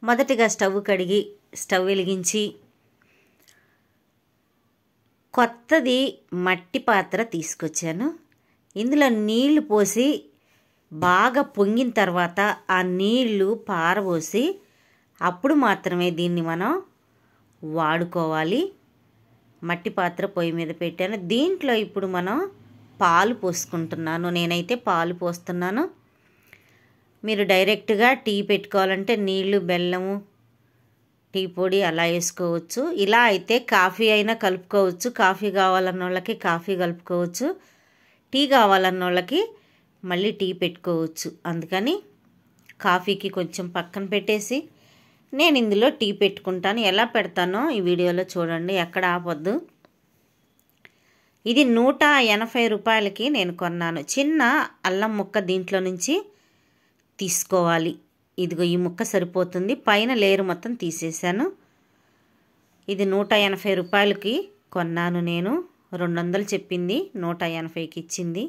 మొదటిగా స్టవ్ కడిగి స్టవ్ వెలిగించి కొత్తది మట్టి పాత్ర తీసుకొచ్చాను. ఇందులో నీళ్లు పోసి బాగా పొంగిన తర్వాత ఆ నీళ్లు పారబోసి అప్పుడు మాత్రమే దీన్ని మనం వాడుకోవాలి. మట్టి పాత్ర పొయ్యి మీద పెట్టాను. దీంట్లో ఇప్పుడు మనం పాలు పోసుకుంటున్నాను. నేనైతే పాలు పోస్తున్నాను. మీరు డైరెక్ట్గా టీ పెట్టుకోవాలంటే నీళ్లు, బెల్లము, టీ పొడి అలా వేసుకోవచ్చు. ఇలా అయితే కాఫీ అయినా కలుపుకోవచ్చు. కాఫీ కావాలన్న వాళ్ళకి కాఫీ కలుపుకోవచ్చు. టీ కావాలన్న వాళ్ళకి మళ్ళీ టీ పెట్టుకోవచ్చు. అందుకని కాఫీకి కొంచెం పక్కన పెట్టేసి నేను ఇందులో టీ పెట్టుకుంటాను. ఎలా పెడతానో ఈ వీడియోలో చూడండి, ఎక్కడ ఆపొద్దు. ఇది 180 రూపాయలకి నేను కొన్నాను. చిన్న అల్లం ముక్క దీంట్లో నుంచి తీసుకోవాలి. ఇదిగో ఈ ముక్క సరిపోతుంది. పైన లేయర్ మొత్తం తీసేసాను. ఇది 180 రూపాయలకి కొన్నాను నేను. 200 చెప్పింది, 180కి ఇచ్చింది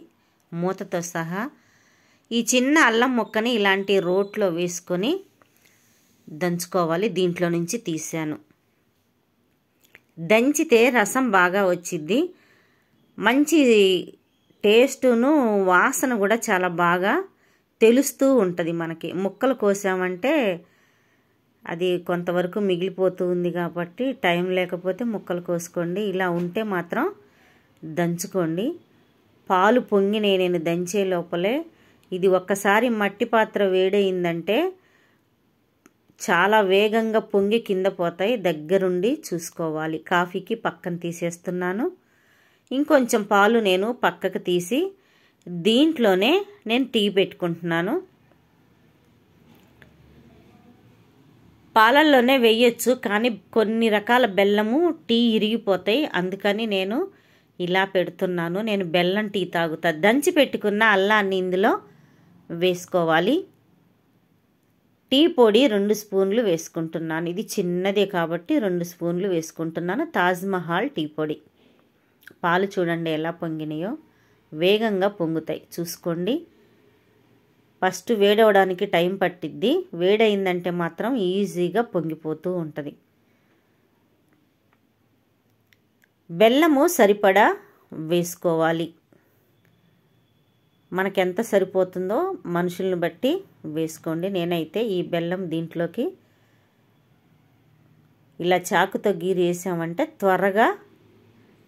మూతతో సహా. ఈ చిన్న అల్లం ముక్కని ఇలాంటి రోట్లో వేసుకొని దంచుకోవాలి. దీంట్లో నుంచి తీసాను. దంచితే రసం బాగా వచ్చింది. మంచి టేస్టును వాసన కూడా చాలా బాగా తెలుస్తూ ఉంటుంది మనకి. ముక్కలు కోసామంటే అది కొంతవరకు మిగిలిపోతూ ఉంది కాబట్టి టైం లేకపోతే ముక్కలు కోసుకోండి. ఇలా ఉంటే మాత్రం దంచుకోండి. పాలు పొంగినాయి నేను దంచే లోపలే. ఇది ఒక్కసారి మట్టి పాత్ర వేడయిందంటే చాలా వేగంగా పొంగి కింద పోతాయి. దగ్గరుండి చూసుకోవాలి. కాఫీకి పక్కన తీసేస్తున్నాను. ఇంకొంచెం పాలు నేను పక్కకు తీసి దీంట్లోనే నేను టీ పెట్టుకుంటున్నాను. పాలల్లోనే వేయచ్చు, కానీ కొన్ని రకాల బెల్లము టీ ఇరిగిపోతాయి. అందుకని నేను ఇలా పెడుతున్నాను. నేను బెల్లం టీ తాగుతా. దంచి పెట్టుకున్న అల్లాన్ని ఇందులో వేసుకోవాలి. టీ పొడి 2 స్పూన్లు వేసుకుంటున్నాను. ఇది చిన్నదే కాబట్టి 2 స్పూన్లు వేసుకుంటున్నాను. తాజ్ మహల్ టీ పొడి. పాలు చూడండి ఎలా పొంగినాయో. వేగంగా పొంగుతాయి, చూసుకోండి. ఫస్ట్ వేడవడానికి టైం పట్టిద్ది. వేడయిందంటే మాత్రం ఈజీగా పొంగిపోతూ ఉంటుంది. బెల్లము సరిపడా వేసుకోవాలి. మనకెంత సరిపోతుందో మనుషులను బట్టి వేసుకోండి. నేనైతే ఈ బెల్లం దీంట్లోకి ఇలా చాకుతో గీరి వేసామంటే త్వరగా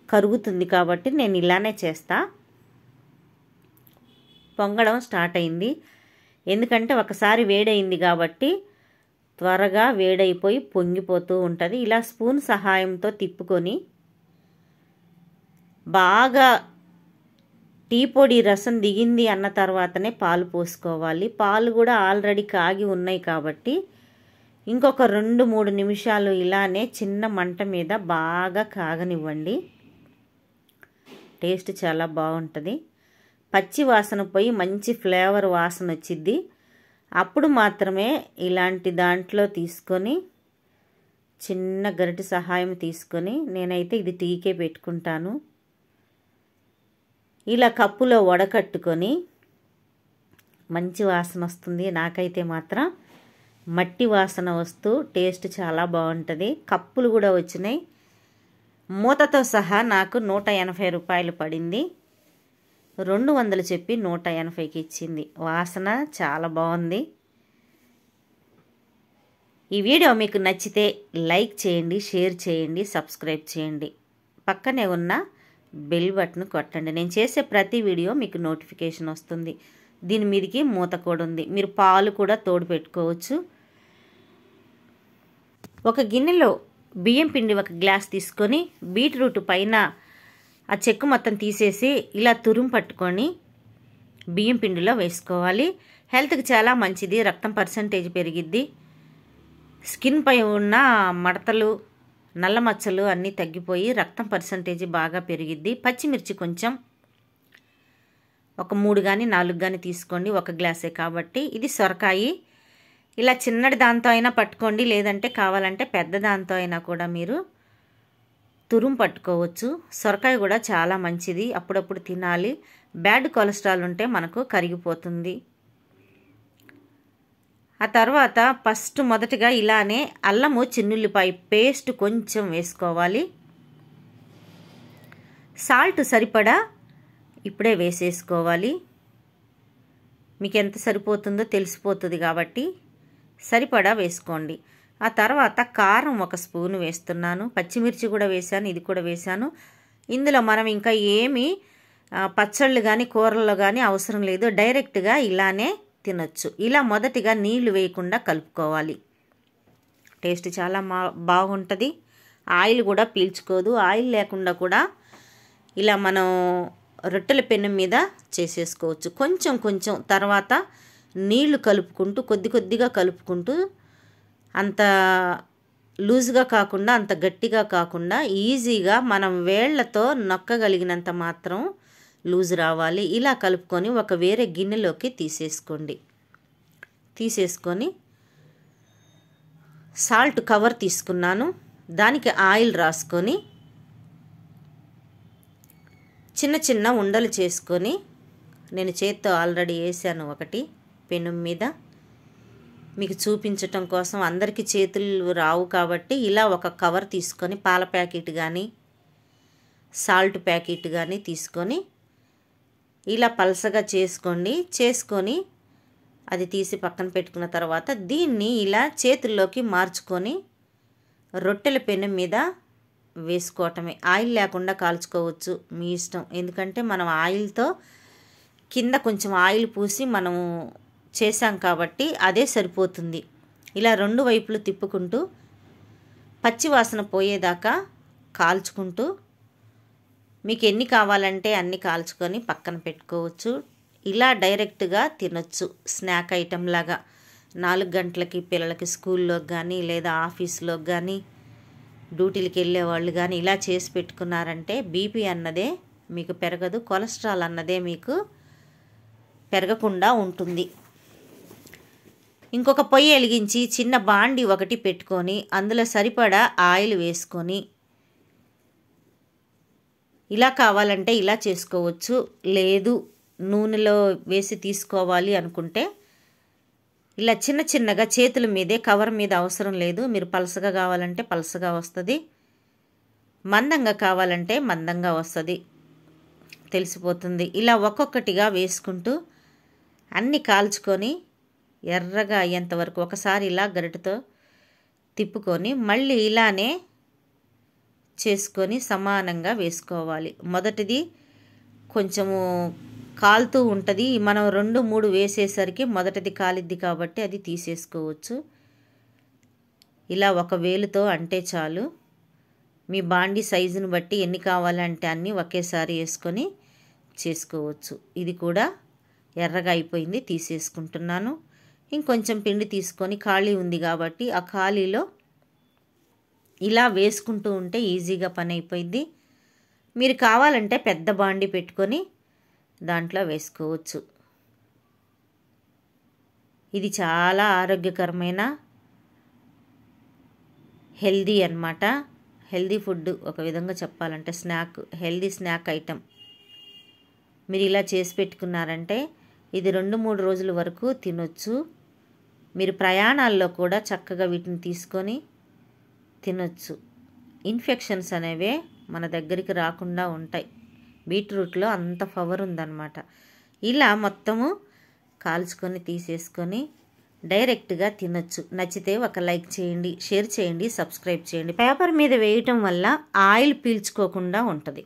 కరుగుతుంది కాబట్టి నేను ఇలానే చేస్తా. పొంగడం స్టార్ట్ అయింది. ఎందుకంటే ఒకసారి వేడైంది కాబట్టి త్వరగా వేడైపోయి పొంగిపోతూ ఉంటుంది. ఇలా స్పూన్ సహాయంతో తిప్పుకొని బాగా టీ పొడి రసం దిగింది అన్న తర్వాతనే పాలు పోసుకోవాలి. పాలు కూడా ఆల్రెడీ కాగి ఉన్నాయి కాబట్టి ఇంకొక 2-3 నిమిషాలు ఇలానే చిన్న మంట మీద బాగా కాగనివ్వండి. టేస్ట్ చాలా బాగుంటుంది. పచ్చి వాసన పోయి మంచి ఫ్లేవర్ వాసన వచ్చిద్ది. అప్పుడు మాత్రమే ఇలాంటి దాంట్లో తీసుకొని చిన్న గరిటె సహాయం తీసుకొని, నేనైతే ఇది టీకే పెట్టుకుంటాను. ఇలా కప్పులో వడకట్టుకొని మంచి వాసన వస్తుంది. నాకైతే మాత్రం మట్టి వాసన వస్తూ టేస్ట్ చాలా బాగుంటుంది. కప్పులు కూడా వచ్చినాయి. మూతతో సహా నాకు 180 రూపాయలు పడింది. 200 చెప్పి 180కి ఇచ్చింది. వాసన చాలా బాగుంది. ఈ వీడియో మీకు నచ్చితే లైక్ చేయండి, షేర్ చేయండి, సబ్స్క్రైబ్ చేయండి. పక్కనే ఉన్న బెల్ బటన్ కొట్టండి. నేను చేసే ప్రతి వీడియో మీకు నోటిఫికేషన్ వస్తుంది. దీని మీదకి మూత కూడా ఉంది. మీరు పాలు కూడా తోడు పెట్టుకోవచ్చు. ఒక గిన్నెలో బియ్యం పిండి 1 గ్లాస్ తీసుకొని బీట్రూట్ పైన ఆ చెక్కు మొత్తం తీసేసి ఇలా తురుము పట్టుకొని బియ్యం పిండిలో వేసుకోవాలి. హెల్త్కి చాలా మంచిది. రక్తం పర్సంటేజ్ పెరిగిద్ది. స్కిన్ పై ఉన్న మడతలు, నల్ల మచ్చలు అన్నీ తగ్గిపోయి రక్తం పర్సంటేజ్ బాగా పెరిగిద్ది. పచ్చిమిర్చి కొంచెం ఒక 3 కానీ 4 కానీ తీసుకోండి. 1 గ్లాసే కాబట్టి. ఇది సొరకాయ. ఇలా చిన్నటి దాంతో అయినా పట్టుకోండి, లేదంటే కావాలంటే పెద్ద దాంతో అయినా కూడా మీరు తురుము పట్టుకోవచ్చు. సొరకాయ కూడా చాలా మంచిది. అప్పుడప్పుడు తినాలి. బ్యాడ్ కొలెస్ట్రాల్ ఉంటే మనకు కరిగిపోతుంది. ఆ తర్వాత ఫస్ట్ మొదటగా ఇలానే అల్లము చిన్నుల్లిపాయ పేస్ట్ కొంచెం వేసుకోవాలి. సాల్ట్ సరిపడా ఇప్పుడే వేసేసుకోవాలి. మీకు ఎంత సరిపోతుందో తెలిసిపోతుంది కాబట్టి సరిపడా వేసుకోండి. ఆ తర్వాత కారం 1 స్పూను వేస్తున్నాను. పచ్చిమిర్చి కూడా వేసాను, ఇది కూడా వేసాను. ఇందులో మనం ఇంకా ఏమీ పచ్చళ్ళు కానీ కూరల్లో కానీ అవసరం లేదు. డైరెక్ట్గా ఇలానే తినొచ్చు. ఇలా మొదటిగా నీళ్లు వేయకుండా కలుపుకోవాలి. టేస్ట్ చాలా బాగుంటుంది. ఆయిల్ కూడా పీల్చుకోదు. ఆయిల్ లేకుండా కూడా ఇలా మనం రొట్టెల పెనం మీద చేసేసుకోవచ్చు. కొంచెం కొంచెం తర్వాత నీళ్లు కలుపుకుంటూ కొద్దిగా కలుపుకుంటూ అంత లూజ్గా కాకుండా అంత గట్టిగా కాకుండా ఈజీగా మనం వేళ్లతో నొక్కగలిగినంత మాత్రం లూజ్ రావాలి. ఇలా కలుపుకొని ఒక వేరే గిన్నెలోకి తీసేసుకోండి. తీసేసుకొని సాల్ట్ కవర్ తీసుకున్నాను. దానికి ఆయిల్ రాసుకొని చిన్న చిన్న ఉండలు చేసుకొని, నేను చేత్తో ఆల్రెడీ వేసాను ఒకటి పెనం మీద. మీకు చూపించటం కోసం, అందరికీ చేతులు రావు కాబట్టి ఇలా ఒక కవర్ తీసుకొని పాల ప్యాకెట్ కానీ సాల్ట్ ప్యాకెట్ కానీ తీసుకొని ఇలా పలసగా చేసుకోండి. చేసుకొని అది తీసి పక్కన పెట్టుకున్న తర్వాత దీన్ని ఇలా చేతుల్లోకి మార్చుకొని రొట్టెల పెనం మీద వేసుకోవటమే. ఆయిల్ లేకుండా కాల్చుకోవచ్చు, మీ ఇష్టం. ఎందుకంటే మనం ఆయిల్తో కింద కొంచెం ఆయిల్ పూసి మనము చేసాం కాబట్టి అదే సరిపోతుంది. ఇలా 2 వైపులు తిప్పుకుంటూ పచ్చి వాసన పోయేదాకా కాల్చుకుంటూ మీకు ఎన్ని కావాలంటే అన్ని కాల్చుకొని పక్కన పెట్టుకోవచ్చు. ఇలా డైరెక్ట్గా తినొచ్చు స్నాక్ ఐటెం లాగా. 4 గంటలకి పిల్లలకి స్కూల్లోకి కానీ లేదా ఆఫీస్లోకి కానీ డ్యూటీలకి వెళ్ళే వాళ్ళు కానీ ఇలా చేసి పెట్టుకున్నారంటే బీపీ అన్నదే మీకు పెరగదు, కొలెస్ట్రాల్ అన్నదే మీకు పెరగకుండా ఉంటుంది. ఇంకొక పొయ్యి వెలిగించి చిన్న బాండి ఒకటి పెట్టుకొని అందులో సరిపడా ఆయిల్ వేసుకొని ఇలా కావాలంటే ఇలా చేసుకోవచ్చు. లేదు నూనెలో వేసి తీసుకోవాలి అనుకుంటే ఇలా చిన్న చిన్నగా చేతుల మీదే, కవర్ మీద అవసరం లేదు. మీరు పలసగా కావాలంటే పలసగా వస్తుంది, మందంగా కావాలంటే మందంగా వస్తుంది, తెలిసిపోతుంది. ఇలా ఒక్కొక్కటిగా వేసుకుంటూ అన్నీ కాల్చుకొని ఎర్రగా అయ్యేంత వరకు ఒకసారి ఇలా గరిటెతో తిప్పుకొని మళ్ళీ ఇలానే చేసుకొని సమానంగా వేసుకోవాలి. మొదటిది కొంచెము కాలుతూ ఉంటుంది. మనం 2, 3 వేసేసరికి మొదటిది కాలిద్ది కాబట్టి అది తీసేసుకోవచ్చు. ఇలా ఒక వేలుతో అంటే చాలు. మీ బాండి సైజుని బట్టి ఎన్ని కావాలంటే అన్నీ ఒకేసారి వేసుకొని చేసుకోవచ్చు. ఇది కూడా ఎర్రగా అయిపోయింది, తీసేసుకుంటున్నాను. ఇంకొంచెం పిండి తీసుకొని ఖాళీ ఉంది కాబట్టి ఆ ఖాళీలో ఇలా వేసుకుంటూ ఉంటే ఈజీగా పని అయిపోయింది. మీరు కావాలంటే పెద్ద బాండి పెట్టుకొని దాంట్లో వేసుకోవచ్చు. ఇది చాలా ఆరోగ్యకరమైన హెల్దీ అన్నమాట. హెల్దీ ఫుడ్ ఒక విధంగా చెప్పాలంటే హెల్దీ స్నాక్ ఐటెం. మీరు ఇలా చేసి పెట్టుకున్నారంటే ఇది 2-3 రోజుల వరకు తినొచ్చు. మీరు ప్రయాణాల్లో కూడా చక్కగా వీటిని తీసుకొని తినొచ్చు. ఇన్ఫెక్షన్స్ అనేవే మన దగ్గరికి రాకుండా ఉంటాయి. బీట్రూట్లో అంత పవర్ ఉందన్నమాట. ఇలా మొత్తము కాల్చుకొని తీసేసుకొని డైరెక్ట్గా తినొచ్చు. నచ్చితే ఒక లైక్ చేయండి, షేర్ చేయండి, సబ్స్క్రైబ్ చేయండి. పేపర్ మీద వేయటం వల్ల ఆయిల్ పీల్చుకోకుండా ఉంటుంది.